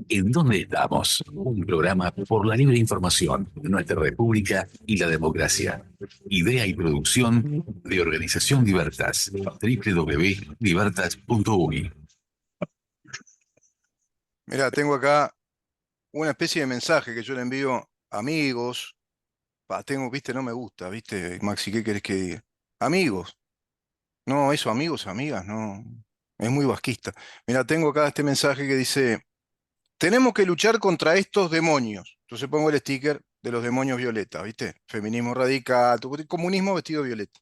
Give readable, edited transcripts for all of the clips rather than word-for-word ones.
¿En dónde estamos? Un programa por la libre información, nuestra república y la democracia. Idea y producción de Organización Libertas. www.libertas.uy. Mira, tengo acá una especie de mensaje que yo le envío a amigos. Viste, no me gusta, viste, Maxi, ¿qué querés que diga? Amigos. No, eso, amigos, amigas, no. Es muy vasquista. Mira, tengo acá este mensaje que dice, tenemos que luchar contra estos demonios. Entonces pongo el sticker de los demonios violetas, ¿viste? Feminismo radical, comunismo vestido violeta.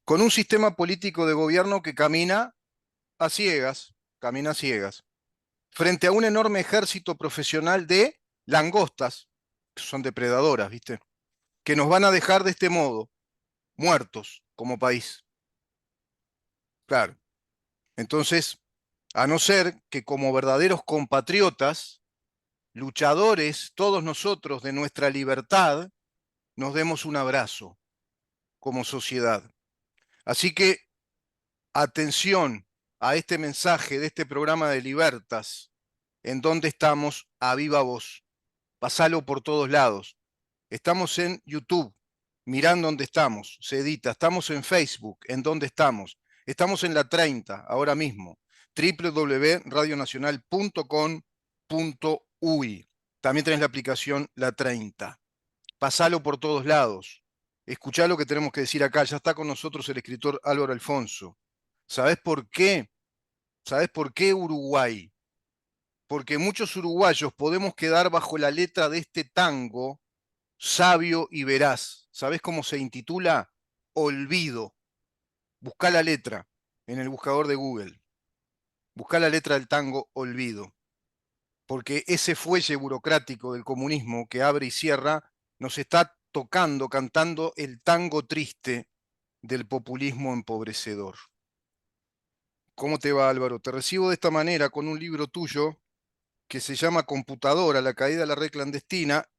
Con un sistema político de gobierno que camina a ciegas, frente a un enorme ejército profesional de langostas, que son depredadoras, ¿viste? Que nos van a dejar de este modo, muertos como país. Claro. Entonces, a no ser que como verdaderos compatriotas, luchadores, todos nosotros de nuestra libertad, nos demos un abrazo como sociedad. Así que, atención a este mensaje de este programa de Libertas, en donde estamos a viva voz. Pasalo por todos lados. Estamos en YouTube, mirán dónde estamos, se edita. Estamos en Facebook, en dónde estamos. Estamos en la 30, ahora mismo, www.radionacional.com.uy. También tenés la aplicación La 30. Pasalo por todos lados. Escuchá lo que tenemos que decir acá. Ya está con nosotros el escritor Álvaro Alfonso. ¿Sabés por qué? ¿Sabés por qué Uruguay? Porque muchos uruguayos podemos quedar bajo la letra de este tango sabio y veraz. ¿Sabés cómo se intitula? Olvido. Buscá la letra en el buscador de Google. Buscá la letra del tango Olvido. Porque ese fuelle burocrático del comunismo que abre y cierra nos está tocando, cantando el tango triste del populismo empobrecedor. ¿Cómo te va, Álvaro? Te recibo de esta manera con un libro tuyo que se llama Computadora, la caída de la red clandestina,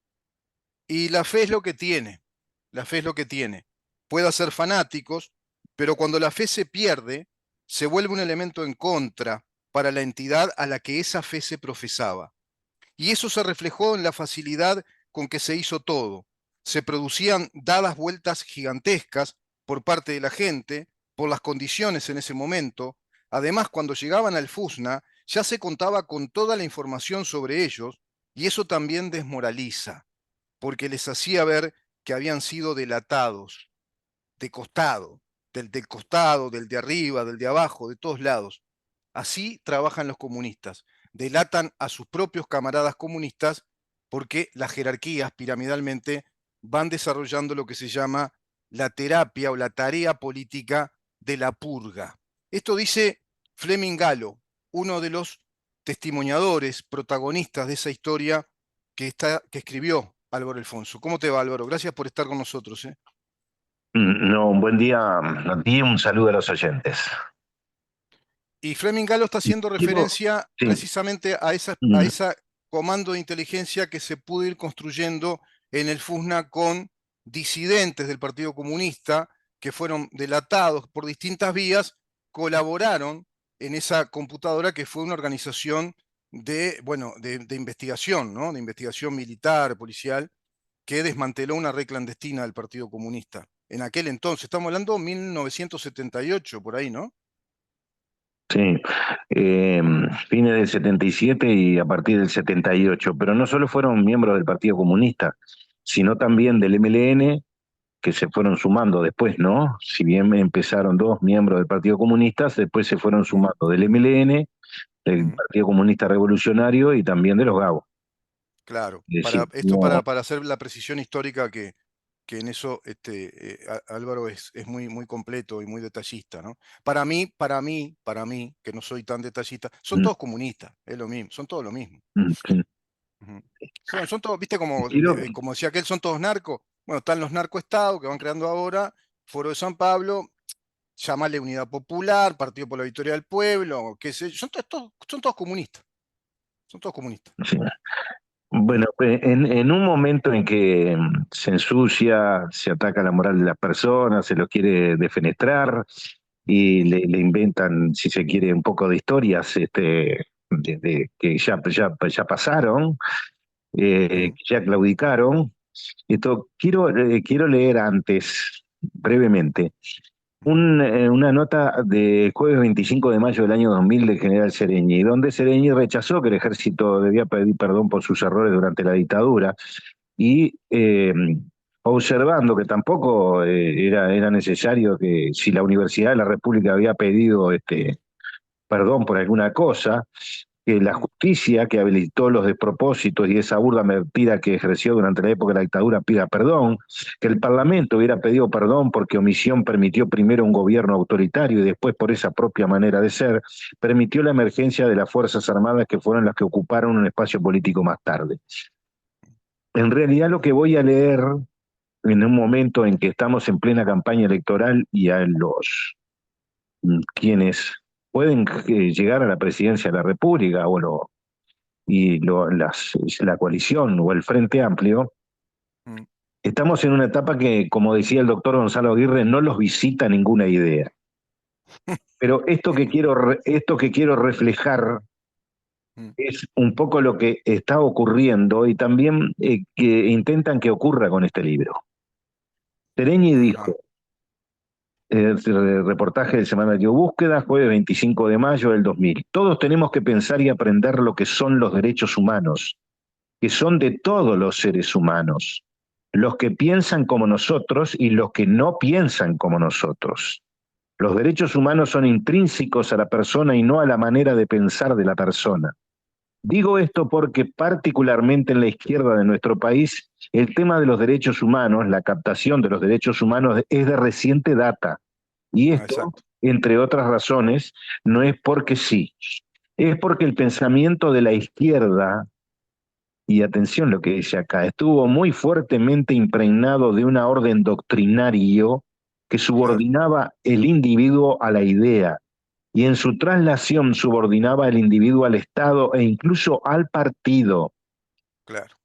y la fe es lo que tiene. La fe es lo que tiene. Puede hacer fanáticos, pero cuando la fe se pierde, se vuelve un elemento en contra para la entidad a la que esa fe se profesaba. Y eso se reflejó en la facilidad con que se hizo todo. Se producían dadas vueltas gigantescas por parte de la gente, por las condiciones en ese momento. Además, cuando llegaban al FUSNA, ya se contaba con toda la información sobre ellos, y eso también desmoraliza, porque les hacía ver que habían sido delatados, de costado, del costado, del de arriba, del de abajo, de todos lados. Así trabajan los comunistas. Delatan a sus propios camaradas comunistas porque las jerarquías piramidalmente van desarrollando lo que se llama la terapia o la tarea política de la purga. Esto dice Fleming Gallo, uno de los testimoniadores, protagonistas de esa historia que escribió Álvaro Alfonso. ¿Cómo te va, Álvaro? Gracias por estar con nosotros. No, un buen día a ti y un saludo a los oyentes. Y Fleming Gallo está haciendo referencia Sí, precisamente a mm, esa comando de inteligencia que se pudo ir construyendo en el FUSNA con disidentes del Partido Comunista que fueron delatados por distintas vías, colaboraron en esa computadora que fue una organización de, bueno, de investigación, ¿no? De investigación militar, policial, que desmanteló una red clandestina del Partido Comunista. En aquel entonces, estamos hablando de 1978, por ahí, ¿no? sí. Eh, Fines del 77 y a partir del 78, pero no solo fueron miembros del Partido Comunista, sino también del MLN, que se fueron sumando después, ¿no? Si bien empezaron dos miembros del Partido Comunista, después se fueron sumando del MLN, del Mm. Partido Comunista Revolucionario y también de los GAO. Claro, Es decir, esto no, para hacer la precisión histórica que en eso Álvaro es muy, muy completo y muy detallista, ¿no? Para mí, que no soy tan detallista, son mm, todos comunistas, es lo mismo, son todos lo mismo. sí. Ujú. Son todos, viste, como, Quiero, como decía aquel, son todos narcos. Bueno, están los narcoestados que van creando ahora, Foro de San Pablo, llamarle Unidad Popular, Partido por la Victoria del Pueblo, qué sé yo, son todos comunistas, son todos comunistas. sí. Bueno, en un momento en que se ensucia, se ataca la moral de las personas, se los quiere defenestrar y le inventan, si se quiere, un poco de historias que ya pasaron, que ya claudicaron. Quiero leer antes, brevemente, una nota del jueves 25 de mayo del año 2000 del general Sereñi, donde Sereñi rechazó que el ejército debía pedir perdón por sus errores durante la dictadura y observando que tampoco era necesario que si la Universidad de la República había pedido perdón por alguna cosa, que la justicia que habilitó los despropósitos y esa burda mentira que ejerció durante la época de la dictadura pida perdón, que el Parlamento hubiera pedido perdón porque omisión permitió primero un gobierno autoritario y después por esa propia manera de ser, permitió la emergencia de las Fuerzas Armadas que fueron las que ocuparon un espacio político más tarde. En realidad lo que voy a leer en un momento en que estamos en plena campaña electoral y a los quienes pueden llegar a la presidencia de la República la coalición o el Frente Amplio, estamos en una etapa que, como decía el doctor Gonzalo Aguirre, no los visita ninguna idea. Pero esto que quiero reflejar es un poco lo que está ocurriendo y también que intentan que ocurra con este libro. Sereñi dijo, reportaje de Semana de Búsqueda, jueves 25 de mayo del 2000. Todos tenemos que pensar y aprender lo que son los derechos humanos, que son de todos los seres humanos, los que piensan como nosotros y los que no piensan como nosotros. Los derechos humanos son intrínsecos a la persona y no a la manera de pensar de la persona. Digo esto porque particularmente en la izquierda de nuestro país, el tema de los derechos humanos, la captación de los derechos humanos es de reciente data. Y esto, entre otras razones, no es porque sí, es porque el pensamiento de la izquierda, y atención lo que dice acá, estuvo muy fuertemente impregnado de una orden doctrinario que subordinaba el individuo a la idea, y en su traslación subordinaba al individuo al Estado e incluso al partido. Claro.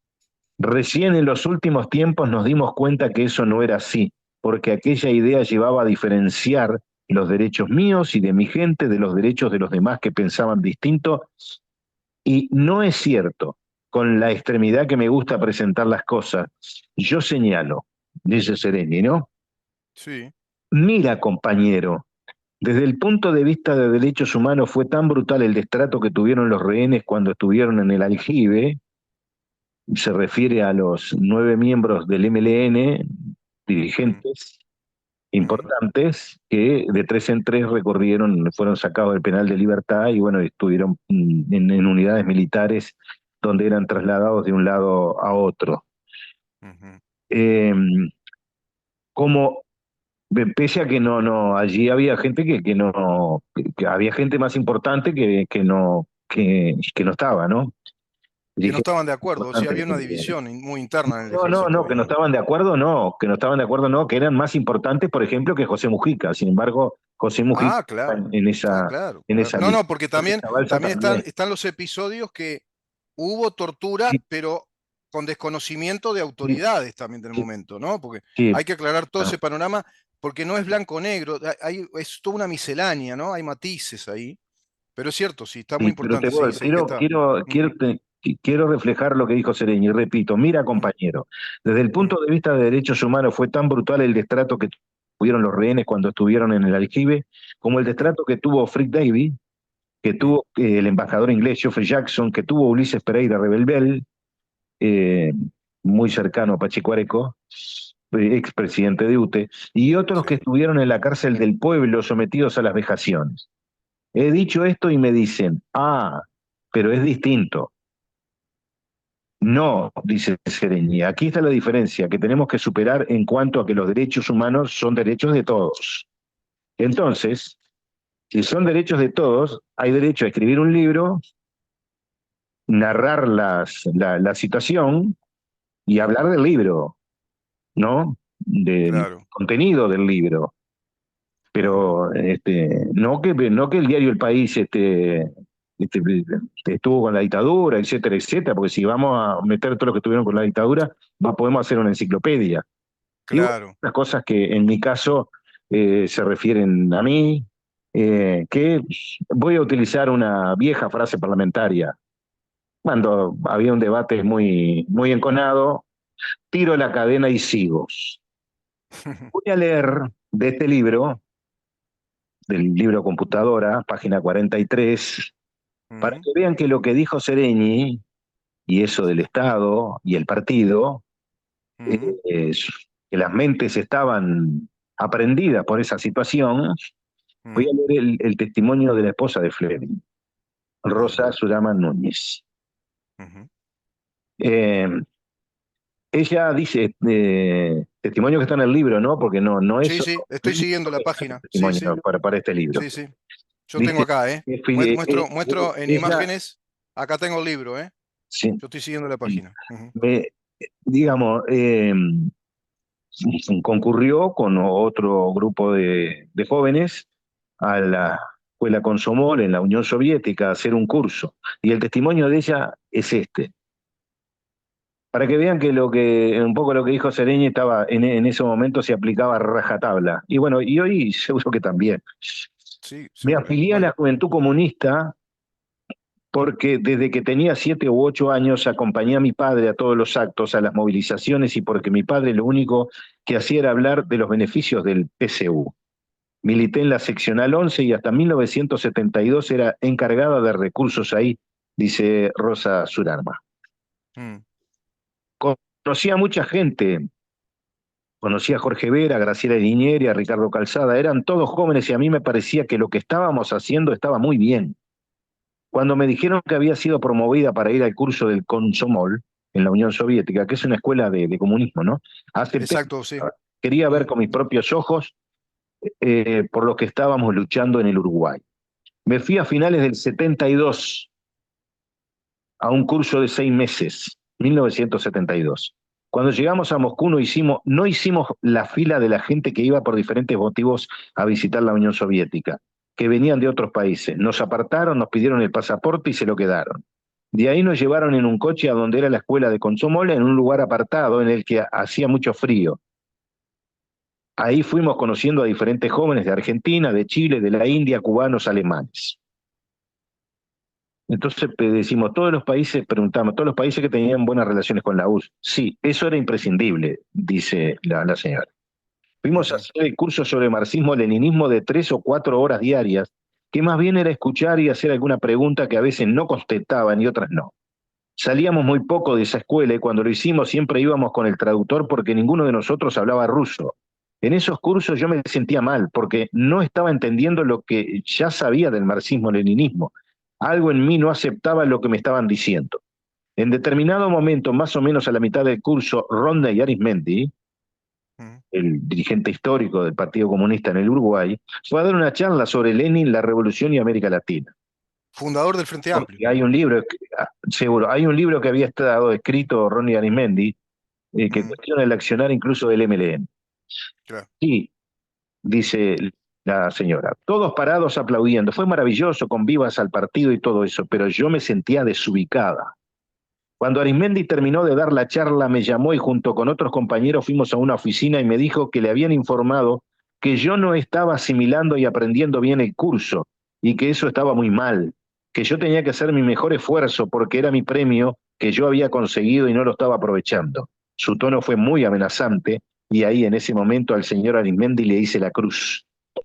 Recién en los últimos tiempos nos dimos cuenta que eso no era así, porque aquella idea llevaba a diferenciar los derechos míos y de mi gente de los derechos de los demás que pensaban distinto, y no es cierto, con la extremidad que me gusta presentar las cosas. Yo señalo, dice Sereñi, ¿no? Sí. Mira, compañero, desde el punto de vista de derechos humanos fue tan brutal el destrato que tuvieron los rehenes cuando estuvieron en el aljibe, se refiere a los 9 miembros del MLN, dirigentes importantes, que de 3 en 3 recorrieron, fueron sacados del penal de Libertad y bueno, estuvieron en unidades militares donde eran trasladados de un lado a otro. Eh, como Pese a que allí había gente que había gente más importante que no estaba, ¿no? Que no Dije, estaban de acuerdo, o sea, importante había una división muy interna en el ejército. que no estaban de acuerdo, que eran más importantes, por ejemplo, que José Mujica. Sin embargo, José Mujica Claro. en Claro, en claro. esa No, lista. no, porque Porque también, Zabalza también están, también. están los episodios que hubo tortura, Sí, pero con desconocimiento de sí, autoridades también del sí, momento, ¿no? Porque sí. hay que aclarar todo Ah, ese panorama, porque no es blanco o negro, es toda una miscelánea, ¿no? Hay matices ahí. Pero es cierto, sí, está muy sí, pero importante, sí, sí que está. Ujú, quiero reflejar lo que dijo Sereñi. Repito, mira, compañero, desde el ujú, punto de vista de derechos humanos fue tan brutal el destrato que tuvieron los rehenes cuando estuvieron en el aljibe, como el ujú, destrato que tuvo Frick Davy, que ujú, tuvo el embajador inglés Geoffrey Jackson, que tuvo Ulises Pereira Rebelbel, eh, muy cercano a Pachicuareco, expresidente de UTE, y otros que sí. estuvieron en la cárcel del pueblo sometidos a las vejaciones. He dicho esto y me dicen, pero es distinto. No, dice Sereñi, aquí está la diferencia que tenemos que superar en cuanto a que los derechos humanos son derechos de todos. Entonces, si son derechos de todos, hay derecho a escribir un libro, narrar la situación y hablar del libro, ¿no? Del Claro. contenido del libro. Ujú, Pero no que el diario El País este, estuvo con la dictadura, etcétera, etcétera, porque si vamos a meter todo lo que estuvieron con la dictadura, podemos hacer una enciclopedia. Y bueno, claro. las cosas que en mi caso se refieren a mí, que voy a utilizar una vieja frase parlamentaria. Cuando había un debate muy enconado, tiro la cadena y sigo. Voy a leer de este libro, del libro Computadora, página 43, para Mm, que vean que lo que dijo Sereñi, y eso del Estado y el partido, mm, es que las mentes estaban aprendidas por esa situación. Voy a mm, leer el testimonio de la esposa de Fleming, Rosa ujú, Suraman Núñez. ujú. Eh, Ella dice, testimonio que está en el libro, ¿no? Porque no es Sí, solo sí, estoy siguiendo la el página. Sí, testimonio, sí, ¿no? Para este libro. sí, sí. Yo tengo Dice, acá, ¿eh? Muestro en ella, imágenes. Acá tengo el libro, ¿eh? sí, Yo estoy siguiendo la página. Ujú, me- digamos, concurrió con otro grupo de jóvenes a la mm, escuela Komsomol en la Unión Soviética a hacer un curso. Y el testimonio de ella es este. Para que vean que un poco lo que dijo Sereñi estaba en ese momento se aplicaba a rajatabla. Y bueno, y hoy seguro que también. sí, Me seguro. afilié a Bueno. la Juventud Comunista porque desde que tenía 7 u 8 años acompañé a mi padre a todos los actos, a las movilizaciones y porque mi padre lo único que hacía era hablar de los beneficios del PCU. Milité en la seccional 11 y hasta 1972 era encargada de recursos ahí, dice Rosa Surarma. Mm, Conocí a mucha gente. Conocí a Jorge Vera, a Graciela Linieri, a Ricardo Calzada, eran todos jóvenes y a mí me parecía que lo que estábamos haciendo estaba muy bien. Cuando me dijeron que había sido promovida para ir al curso del Komsomol en la Unión Soviética, que es una escuela de comunismo, ¿no? Acepté, exacto, sí. quería ver Mm, con mis propios ojos por lo que estábamos luchando en el Uruguay. Me fui a finales del 72 a un curso de 6 meses, 1972. Cuando llegamos a Moscú no hicimos la fila de la gente que iba por diferentes motivos a visitar la Unión Soviética, que venían de otros países. Nos apartaron, nos pidieron el pasaporte y se lo quedaron. De ahí nos llevaron en un coche a donde era la escuela de Komsomol, en un lugar apartado en el que hacía mucho frío. Ahí fuimos conociendo a diferentes jóvenes de Argentina, de Chile, de la India, cubanos, alemanes. Entonces decimos, todos los países, preguntamos, todos los países que tenían buenas relaciones con la URSS. Sí, eso era imprescindible, dice la señora. Fuimos a ujú, hacer el curso sobre marxismo-leninismo de 3 o 4 horas diarias, que más bien era escuchar y hacer alguna pregunta que a veces no contestaban y otras no. Salíamos muy poco de esa escuela y cuando lo hicimos siempre íbamos con el traductor porque ninguno de nosotros hablaba ruso. En esos cursos yo me sentía mal porque no estaba entendiendo lo que ya sabía del marxismo-leninismo. Algo en mí no aceptaba lo que me estaban diciendo. En determinado momento, más o menos a la mitad del curso, Ronda Arizmendi, mm. el dirigente histórico del Partido Comunista en el Uruguay, fue a dar una charla sobre Lenin, la revolución y América Latina. Fundador del Frente Amplio. Y hay un libro, seguro, hay un libro que había estado escrito Ronnie Arismendi, que Mm, cuestiona el accionar incluso del MLN. claro. Sí, dice la señora, todos parados aplaudiendo. Fue maravilloso, con vivas al partido y todo eso, pero yo me sentía desubicada. Cuando Arismendi terminó de dar la charla, me llamó y junto con otros compañeros fuimos a una oficina y me dijo que le habían informado que yo no estaba asimilando y aprendiendo bien el curso y que eso estaba muy mal, que yo tenía que hacer mi mejor esfuerzo porque era mi premio que yo había conseguido y no lo estaba aprovechando. Su tono fue muy amenazante y ahí en ese momento al señor Arismendi le hice la cruz. Un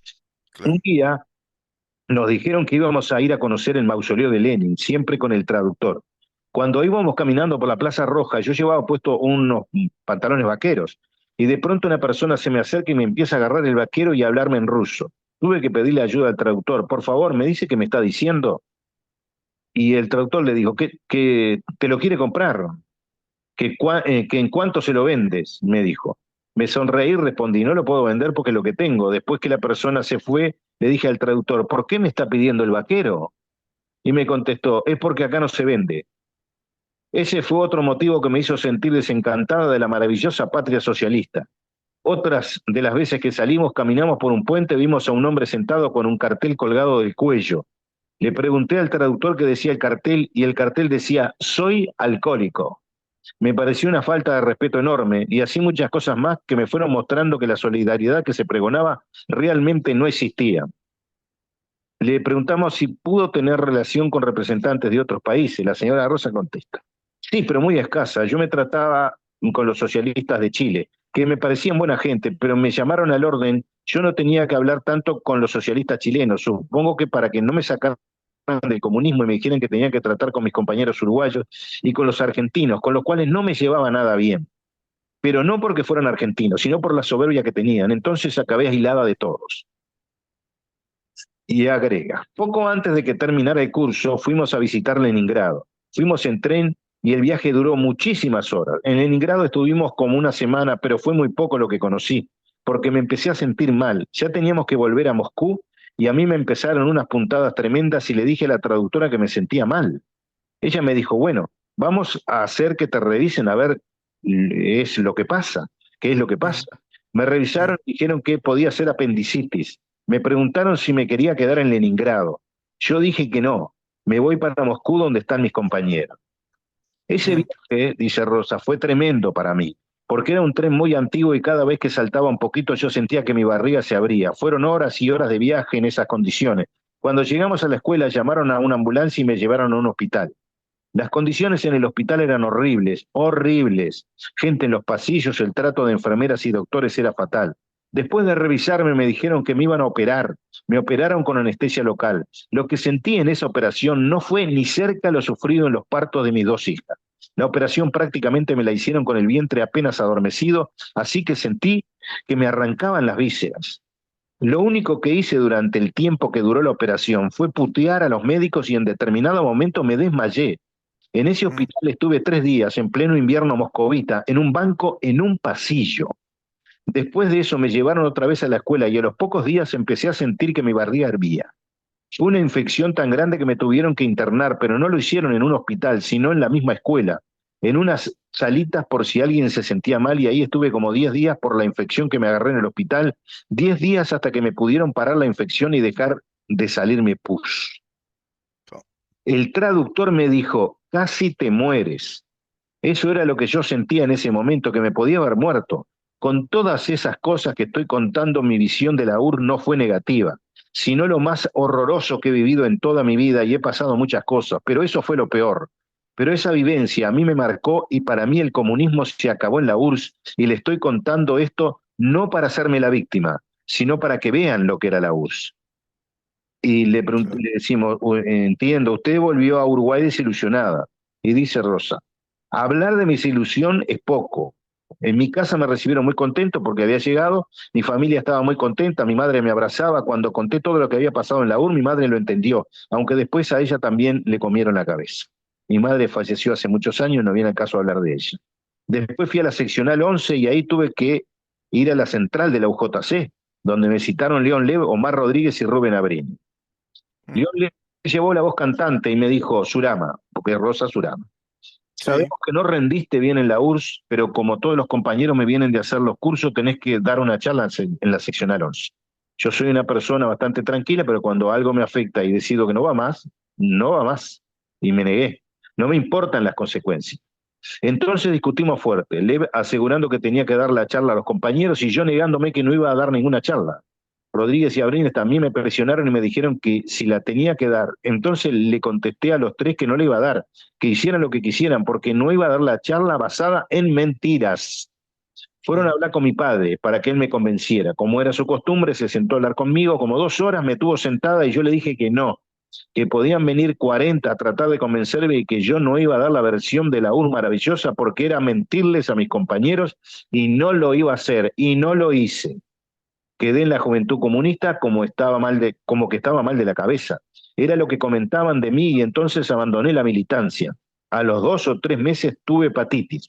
Claro. día nos dijeron que íbamos a ir a conocer el mausoleo de Lenin, siempre con el traductor. Cuando íbamos caminando por la Plaza Roja, yo llevaba puesto unos pantalones vaqueros, y de pronto una persona se me acerca y me empieza a agarrar el vaquero y a hablarme en ruso. Tuve que pedirle ayuda al traductor. Por favor, me dice qué me está diciendo. Y el traductor le dijo que te lo quiere comprar, que en cuánto se lo vendes, me dijo. Me sonreí y respondí, no lo puedo vender porque es lo que tengo. Después que la persona se fue, le dije al traductor, ¿por qué me está pidiendo el vaquero? Y me contestó, es porque acá no se vende. Ese fue otro motivo que me hizo sentir desencantada de la maravillosa patria socialista. Otras de las veces que salimos, caminamos por un puente, vimos a un hombre sentado con un cartel colgado del cuello. Le pregunté al traductor qué decía el cartel y el cartel decía, soy alcohólico. Me pareció una falta de respeto enorme y así muchas cosas más que me fueron mostrando que la solidaridad que se pregonaba realmente no existía. Le preguntamos si pudo tener relación con representantes de otros países. La señora Rosa contesta, sí, pero muy escasa. Yo me trataba con los socialistas de Chile, que me parecían buena gente, pero me llamaron al orden. Yo no tenía que hablar tanto con los socialistas chilenos. Supongo que para que no me sacaran del comunismo y me dijeran que tenía que tratar con mis compañeros uruguayos y con los argentinos, con los cuales no me llevaba nada bien. Pero no porque fueran argentinos, sino por la soberbia que tenían. Entonces acabé aislada de todos. Y agrega, poco antes de que terminara el curso, fuimos a visitar Leningrado. Fuimos en tren y el viaje duró muchísimas horas. En Leningrado estuvimos como una semana, pero fue muy poco lo que conocí, porque me empecé a sentir mal. Ya teníamos que volver a Moscú y a mí me empezaron unas puntadas tremendas y le dije a la traductora que me sentía mal. Ella me dijo, bueno, vamos a hacer que te revisen a ver es lo que pasa, qué es lo que pasa. Me revisaron y dijeron que podía ser apendicitis. Me preguntaron si me quería quedar en Leningrado. Yo dije que no, me voy para Moscú donde están mis compañeros. Ese viaje, dice Rosa, fue tremendo para mí, porque era un tren muy antiguo y cada vez que saltaba un poquito yo sentía que mi barriga se abría. Fueron horas y horas de viaje en esas condiciones. Cuando llegamos a la escuela llamaron a una ambulancia y me llevaron a un hospital. Las condiciones en el hospital eran horribles, horribles. Gente en los pasillos, el trato de enfermeras y doctores era fatal. Después de revisarme me dijeron que me iban a operar. Me operaron con anestesia local. Lo que sentí en esa operación no fue ni cerca lo sufrido en los partos de mis dos hijas. La operación prácticamente me la hicieron con el vientre apenas adormecido, así que sentí que me arrancaban las vísceras. Lo único que hice durante el tiempo que duró la operación fue putear a los médicos y en determinado momento me desmayé. En ese hospital estuve 3 días en pleno invierno moscovita, en un banco, en un pasillo. Después de eso me llevaron otra vez a la escuela y a los pocos días empecé a sentir que mi barriga hervía. Fue una infección tan grande que me tuvieron que internar, pero no lo hicieron en un hospital, sino en la misma escuela, en unas salitas por si alguien se sentía mal y ahí estuve como 10 días por la infección que me agarré en el hospital, 10 días hasta que me pudieron parar la infección y dejar de salirme pus. El traductor me dijo, casi te mueres. Eso era lo que yo sentía en ese momento, que me podía haber muerto. Con todas esas cosas que estoy contando, mi visión de la URSS no fue negativa, sino lo más horroroso que he vivido en toda mi vida y he pasado muchas cosas, pero eso fue lo peor. Pero esa vivencia a mí me marcó y para mí el comunismo se acabó en la URSS y le estoy contando esto no para hacerme la víctima, sino para que vean lo que era la URSS. Y le decimos, entiendo, usted volvió a Uruguay desilusionada. Y dice Rosa, hablar de mi desilusión es poco. En mi casa me recibieron muy contento porque había llegado, mi familia estaba muy contenta, mi madre me abrazaba. Cuando conté todo lo que había pasado en la URSS, mi madre lo entendió, aunque después a ella también le comieron la cabeza. Mi madre falleció hace muchos años, no viene al caso hablar de ella. Después fui a la seccional 11 y ahí tuve que ir a la central de la UJC, donde me citaron León Lev, Omar Rodríguez y Rubén Abrini. León le llevó la voz cantante y me dijo, Surama, porque es Rosa Surama. Sabemos que no rendiste bien en la URSS, pero como todos los compañeros me vienen de hacer los cursos, tenés que dar una charla en la seccional 11. Yo soy una persona bastante tranquila, pero cuando algo me afecta y decido que no va más, no va más. Y me negué. No me importan las consecuencias. Entonces discutimos fuerte, Lev asegurando que tenía que dar la charla a los compañeros y yo negándome que no iba a dar ninguna charla. Rodríguez y Abrines también me presionaron y me dijeron que si la tenía que dar. Entonces le contesté a los tres que no le iba a dar, que hicieran lo que quisieran, porque no iba a dar la charla basada en mentiras. Fueron a hablar con mi padre para que él me convenciera. Como era su costumbre, se sentó a hablar conmigo, como 2 horas me tuvo sentada y yo le dije que no, que podían venir 40 a tratar de convencerme y que yo no iba a dar la versión de la URSS maravillosa porque era mentirles a mis compañeros y no lo iba a hacer, y no lo hice. Quedé en la Juventud Comunista como que estaba mal de la cabeza. Era lo que comentaban de mí y entonces abandoné la militancia. A los 2 o 3 meses tuve hepatitis.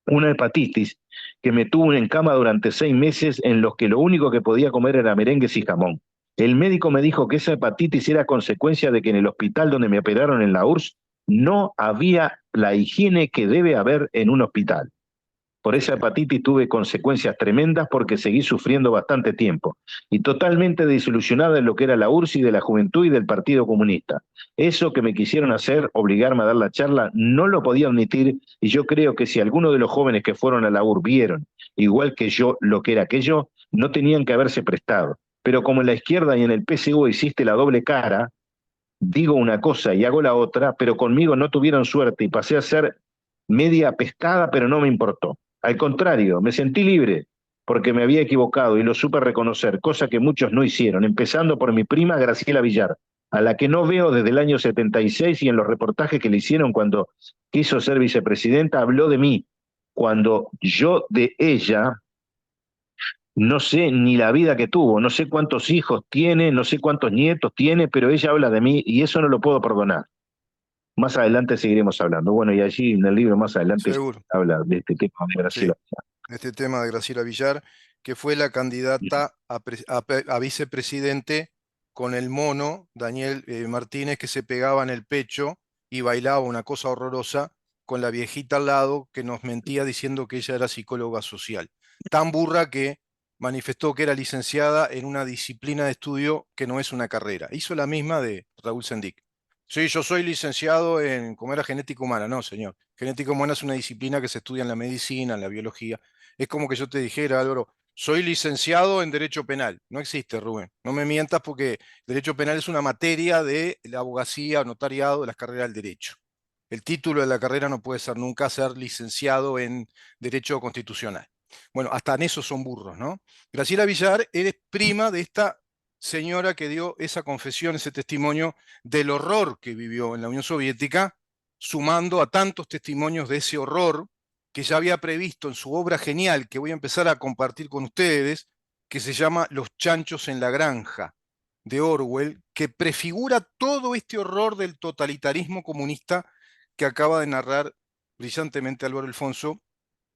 Una hepatitis que me tuvo en cama durante 6 meses en los que lo único que podía comer era merengues y jamón. El médico me dijo que esa hepatitis era consecuencia de que en el hospital donde me operaron en la URSS no había la higiene que debe haber en un hospital. Por esa hepatitis tuve consecuencias tremendas porque seguí sufriendo bastante tiempo y totalmente desilusionada en lo que era la URSS y de la Juventud y del Partido Comunista. Eso que me quisieron hacer, obligarme a dar la charla, no lo podía admitir y yo creo que si alguno de los jóvenes que fueron a la URSS vieron, igual que yo, lo que era aquello, no tenían que haberse prestado. pero como en la izquierda y en el PSU hiciste la doble cara, digo una cosa y hago la otra, pero conmigo no tuvieron suerte y pasé a ser media pescada, pero no me importó. Al contrario, me sentí libre porque me había equivocado y lo supe reconocer, cosa que muchos no hicieron, empezando por mi prima Graciela Villar, a la que no veo desde el año 76 y en los reportajes que le hicieron cuando quiso ser vicepresidenta, habló de mí, cuando yo de ella no sé ni la vida que tuvo, no sé cuántos hijos tiene, no sé cuántos nietos tiene, pero ella habla de mí y eso no lo puedo perdonar. Más adelante seguiremos hablando. Bueno, y allí en el libro más adelante se Seguro, habla de este tema de sí. Graciela. Este tema de Graciela Villar, que fue la candidata a vicepresidente con el mono Daniel Martínez, que se pegaba en el pecho y bailaba una cosa horrorosa con la viejita al lado que nos mentía diciendo que ella era psicóloga social. Tan burra que manifestó que era licenciada en una disciplina de estudio que no es una carrera. Hizo la misma de Raúl Sendic. Sí, yo soy licenciado en, ¿cómo era? Genética humana. No, señor. Genética humana es una disciplina que se estudia en la medicina, en la biología. Es como que yo te dijera, Álvaro, soy licenciado en Derecho Penal. No existe, Rubén. No me mientas porque Derecho Penal es una materia de la abogacía o notariado de las carreras del derecho. El título de la carrera no puede ser nunca ser licenciado en Derecho Constitucional. Bueno, hasta en eso son burros, ¿no? Graciela Villar, eres prima de esta señora que dio esa confesión, ese testimonio del horror que vivió en la Unión Soviética, sumando a tantos testimonios de ese horror que ya había previsto en su obra genial, que voy a empezar a compartir con ustedes, que se llama Los chanchos en la granja, de Orwell, que prefigura todo este horror del totalitarismo comunista que acaba de narrar brillantemente Álvaro Alfonso,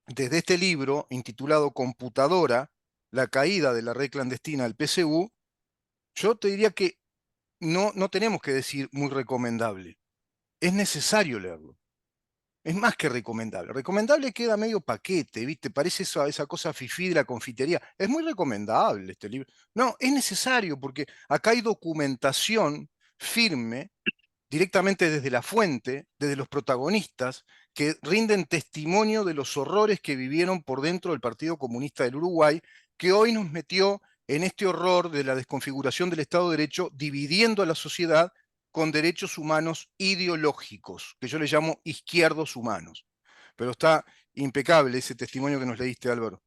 desde este libro intitulado Computadora, la caída de la red clandestina del PSU. Yo te diría que no tenemos que decir muy recomendable, es necesario leerlo. Es más que recomendable. Recomendable queda medio paquete, ¿viste? Parece esa cosa fifí de la confitería. Es muy recomendable este libro. No, es necesario porque acá hay documentación firme directamente desde la fuente, desde los protagonistas, que rinden testimonio de los horrores que vivieron por dentro del Partido Comunista del Uruguay, que hoy nos metió en este horror de la desconfiguración del Estado de Derecho, dividiendo a la sociedad con derechos humanos ideológicos, que yo le llamo izquierdos humanos. Pero está impecable ese testimonio que nos leíste, Álvaro,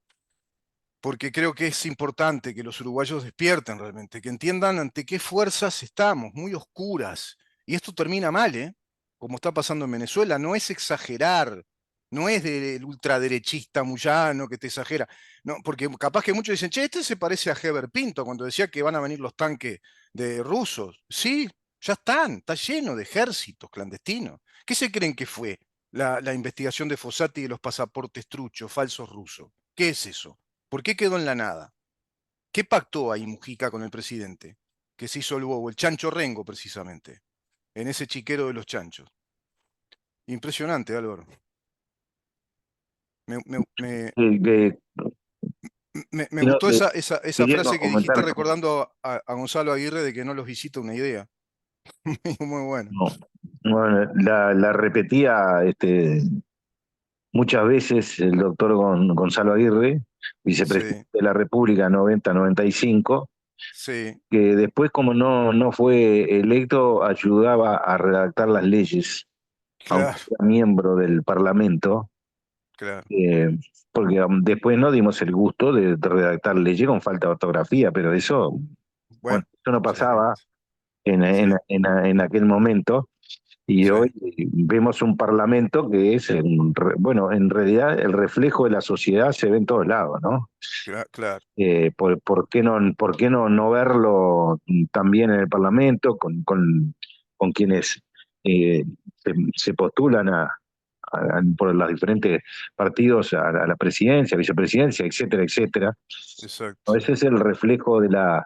porque creo que es importante que los uruguayos despierten realmente, que entiendan ante qué fuerzas estamos, muy oscuras. Y esto termina mal, ¿eh? Como está pasando en Venezuela, no es exagerar, no es del ultraderechista muyano que te exagera, no, porque capaz que muchos dicen, che, este se parece a Heber Pinto cuando decía que van a venir los tanques de rusos. Sí, ya están, está lleno de ejércitos clandestinos. ¿Qué se creen que fue la investigación de Fossati de los pasaportes truchos, falsos rusos? ¿Qué es eso? ¿Por qué quedó en la nada? ¿Qué pactó ahí Mujica con el presidente? Que se hizo el bobo, el chancho Rengo precisamente, en ese chiquero de los chanchos. Impresionante, Álvaro. Me, me- me- Que, me quiero- gustó esa quería frase que dijiste comentar, recordando a Gonzalo Aguirre de que no los visita una idea. Muy bueno. no, bueno, la repetía muchas veces el doctor Gonzalo Aguirre, vicepresidente Sí, de la República 90-95, sí, que después como no fue electo, ayudaba a redactar las leyes, aunque claro, era miembro del Parlamento, claro. eh, porque después no dimos el gusto de redactar leyes con falta de ortografía, pero eso, bueno, Bueno, eso no sí, pasaba sí, en aquel momento. Y sí, hoy vemos un parlamento que es, bueno, en realidad el reflejo de la sociedad se ve en todos lados, ¿no? claro. ¿Por qué no verlo también en el parlamento con quienes eh, se postulan por los diferentes partidos a la presidencia, vicepresidencia, etcétera, etcétera? Exacto, ¿No? Ese es el reflejo de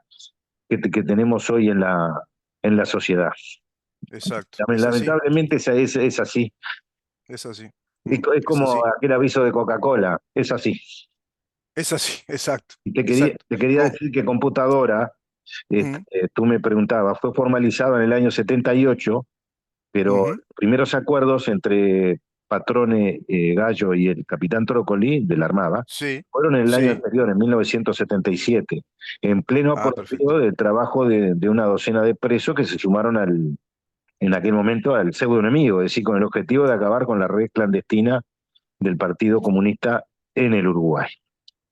que tenemos hoy en la sociedad. exacto. Es así, Lamentablemente es así. es así. Es Es como así. aquel aviso de Coca-Cola, es así. Es así, exacto, Y exacto. te quería Vos, decir que computadora, ujú, tú me preguntabas, fue formalizado en el año 78, pero ujú, los primeros acuerdos entre Patrone Gallo y el capitán Trócoli de la Armada, Sí, fueron en el año sí. anterior, en 1977, en pleno Ah, apogeo perfecto. del trabajo de una docena de presos que se sumaron en aquel momento al pseudo enemigo, es decir, con el objetivo de acabar con la red clandestina del Partido Comunista en el Uruguay.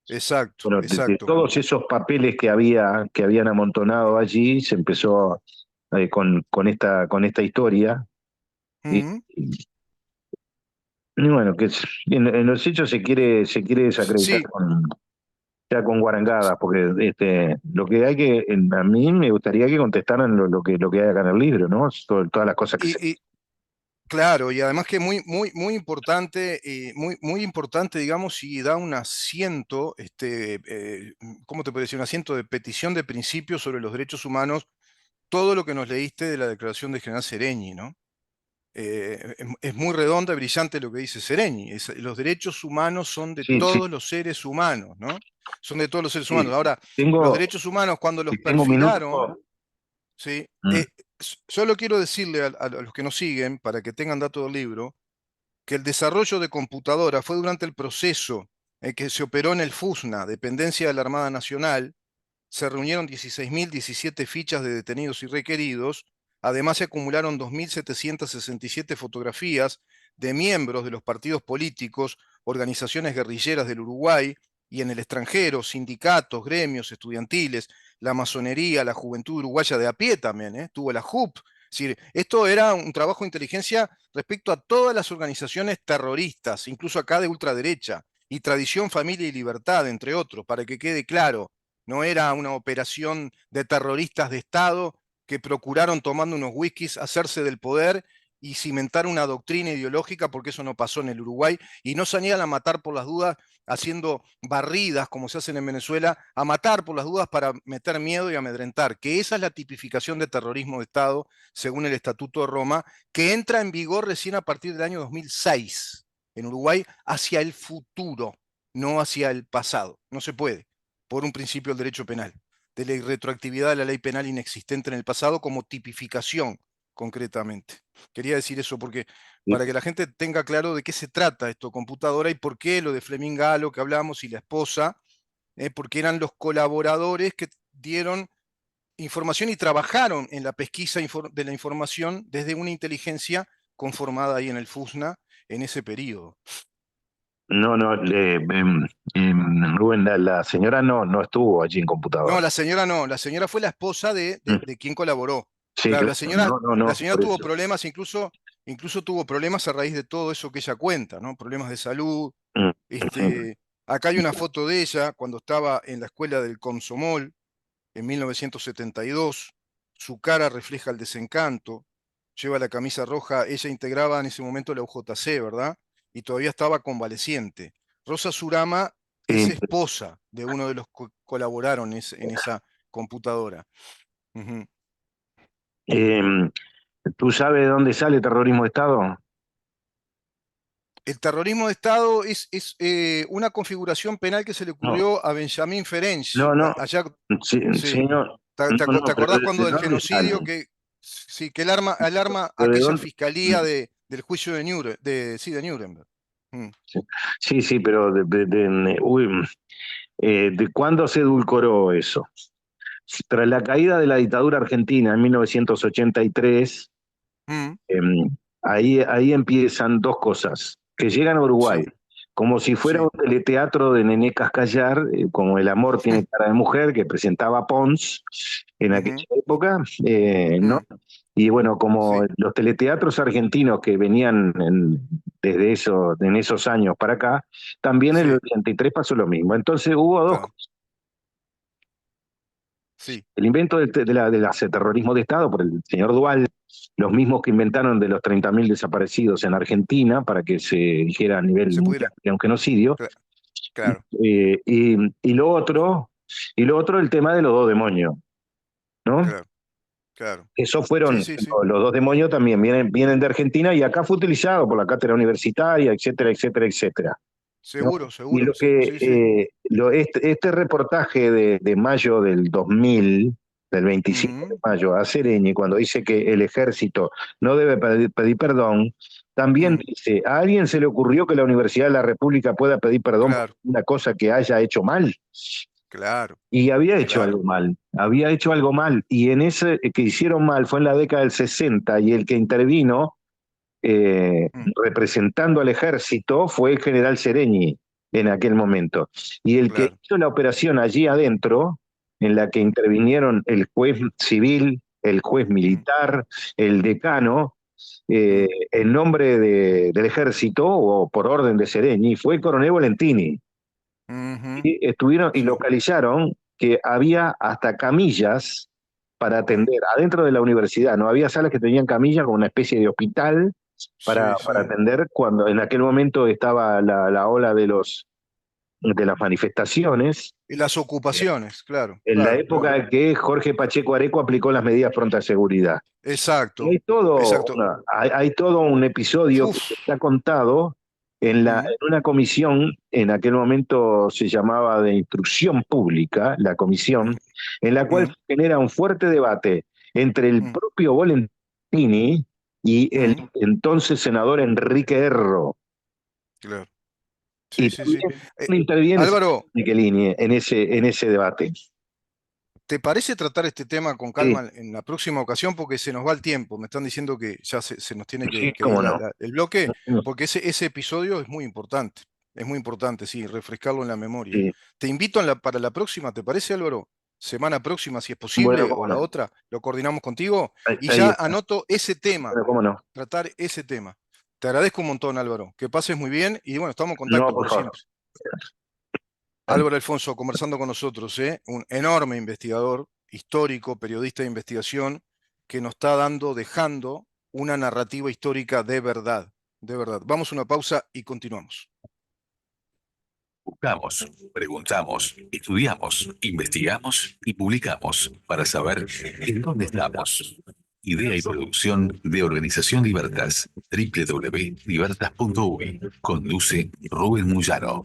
Exacto, Bueno, de exacto. todos esos papeles que habían amontonado allí, se empezó con esta historia. Y, Ujú. y bueno, en los hechos se quiere desacreditar Sí, ya con guarangadas, porque lo que hay a mí me gustaría que contestaran lo que hay acá en el libro, ¿no? Todas las cosas que se... y claro, y además que muy importante, muy importante, digamos, y da un asiento, ¿cómo te puedo decir? Un asiento de petición de principios sobre los derechos humanos, todo lo que nos leíste de la declaración de General Sereñi, ¿no? Es muy redonda y brillante lo que dice Sereñi. Los derechos humanos son de Sí, sí, todos los seres humanos, ¿no? Son de todos los seres sí. humanos. Ahora, los Tengo, derechos humanos, cuando los si tengo un minuto. perfilaron, ¿sí? Mm. Solo quiero decirle a los que nos siguen, para que tengan dato del libro, que el desarrollo de computadora fue durante el proceso que se operó en el FUSNA, dependencia de la Armada Nacional. Se reunieron 16.017 fichas de detenidos y requeridos. Además, se acumularon 2.767 fotografías de miembros de los partidos políticos, organizaciones guerrilleras del Uruguay y en el extranjero, sindicatos, gremios estudiantiles, la masonería, la juventud uruguaya de a pie también, tuvo la JUP. Es decir, esto era un trabajo de inteligencia respecto a todas las organizaciones terroristas, incluso acá de ultraderecha, y Tradición, Familia y Libertad, entre otros, para que quede claro. No era una operación de terroristas de Estado que procuraron, tomando unos whiskies, hacerse del poder y cimentar una doctrina ideológica, porque eso no pasó en el Uruguay, y no se niegan a matar por las dudas, haciendo barridas como se hacen en Venezuela, a matar por las dudas para meter miedo y amedrentar, que esa es la tipificación de terrorismo de Estado, según el Estatuto de Roma, que entra en vigor recién a partir del año 2006 en Uruguay, hacia el futuro, no hacia el pasado. No se puede por un principio del derecho penal, de la irretroactividad de la ley penal inexistente en el pasado como tipificación concretamente. Quería decir eso porque para que la gente tenga claro de qué se trata esto, computadora, y por qué lo de Fleming Galo que hablamos y la esposa, porque eran los colaboradores que dieron información y trabajaron en la pesquisa de la información desde una inteligencia conformada ahí en el FUSNA en ese periodo. No, no, Rubén, la señora no estuvo allí en No, computadora. la señora no, la señora fue la esposa Mm. de quien colaboró. Sí, Claro, claro, no, no, la no, señora por tuvo eso. problemas, incluso tuvo problemas a raíz de todo eso que ella cuenta, ¿no? Problemas de salud. Mm, sí. Acá hay una foto de ella cuando estaba en la escuela del Komsomol en 1972. Su cara refleja el desencanto, lleva la camisa roja, ella integraba en ese momento la UJC, ¿verdad? Y todavía estaba convaleciente. Rosa Surama es Sí. esposa de uno de los que colaboraron en esa computadora. Ujú. Em, ¿Tú sabes de dónde sale terrorismo de Estado? El terrorismo de Estado es una configuración penal que se le No, ocurrió a Benjamín Ferenczi, no, no. allá, Sí, sí. sí, no, no, ¿Te no, pero acordás cuando ¿de del dónde genocidio sale? que, sí, que el arma ¿Pero de aquella dónde? fiscalía del juicio de Nuremberg, sí, de Nuremberg? Mm. Sí, sí, sí, pero ¿de cuándo se edulcoró eso? Tras la caída de la dictadura argentina en 1983, Mm. ahí empiezan dos cosas, que llegan a Uruguay, Sí, como si fuera un sí. teleteatro de Nené Cascallar, como El amor tiene cara de mujer, que presentaba Pons en aquella Ujú. época, ¿no? Mm. Y bueno, como Sí, los teleteatros argentinos que venían desde en esos años para acá, también en el sí, 83 pasó lo mismo. Entonces hubo dos claro, cosas. sí, El invento del terrorismo de Estado por el señor Duval, los mismos que inventaron de los 30.000 desaparecidos en Argentina para que se dijera a nivel se mundial pudiera, que era un genocidio. claro, Eh, y, y lo otro, el tema de los dos demonios, ¿no? claro, claro. Esos Sí, fueron, sí, sí, los dos demonios también vienen de Argentina y acá fue utilizado por la cátedra universitaria, etcétera, etcétera, etcétera. ¿No? seguro, Y seguro, sí, sí, sí. este reportaje de mayo del 2000 del 25 de mayo a Sereñi, cuando dice que el ejército no debe pedir perdón, también dice, ¿a alguien se le ocurrió que la Universidad de la República pueda pedir perdón por Claro, una cosa que haya hecho mal? claro, Y había hecho claro. algo mal, y en ese que hicieron mal fue en la década del 60, y el que intervino Mm, representando al ejército fue el general Sereñi en aquel momento. Y el que claro. hizo la operación allí adentro, en la que intervinieron el juez civil, el juez Mm, militar, el decano, mm, en nombre del ejército o por orden de Sereñi, fue el coronel Volentini. ujú, Y estuvieron y sí, localizaron que había hasta camillas para mm, atender adentro de la universidad. No había salas que tenían camillas como una especie de hospital sí, para sí. atender cuando en aquel momento estaba la ola de las manifestaciones, Y las ocupaciones, claro, en la claro, época claro. en que Jorge Pacheco Areco aplicó las medidas pronta de seguridad. Y Exacto, exacto. hay todo un episodio que Uf. está contado Mm, en una comisión, en aquel momento se llamaba de instrucción pública, la comisión, mm, en la cual mm, se genera un fuerte debate entre el mm, propio Volentini y el mm, entonces senador Enrique Erro. claro. Sí, Y sí, sí. también interviene Álvaro, Michelini en ese debate. ¿te parece tratar este tema con Sí, calma en la próxima ocasión? Porque se nos va el tiempo. Me están diciendo que ya se nos tiene sí, que ir cómo no. el bloque, porque ese episodio es muy importante. Es muy importante, sí, refrescarlo en la memoria. Sí. Te invito para la próxima, ¿te parece, Álvaro? Semana próxima, si es Bueno, posible, o cómo la no. otra, lo coordinamos contigo y Ahí ya está. anoto ese tema, Bueno, cómo no. tratar ese tema. Te agradezco un montón, Álvaro. Que pases muy bien y bueno, estamos en No, contacto por por favor. siempre. Álvaro Alfonso conversando con nosotros, un enorme investigador, histórico, periodista de investigación, que nos está dejando una narrativa histórica de verdad, de verdad. Vamos a una pausa y continuamos. Buscamos, preguntamos, estudiamos, investigamos y publicamos para saber en dónde estamos. Idea y producción de Organización Libertas, www.libertas.uy. Conduce Rubén Muyaro.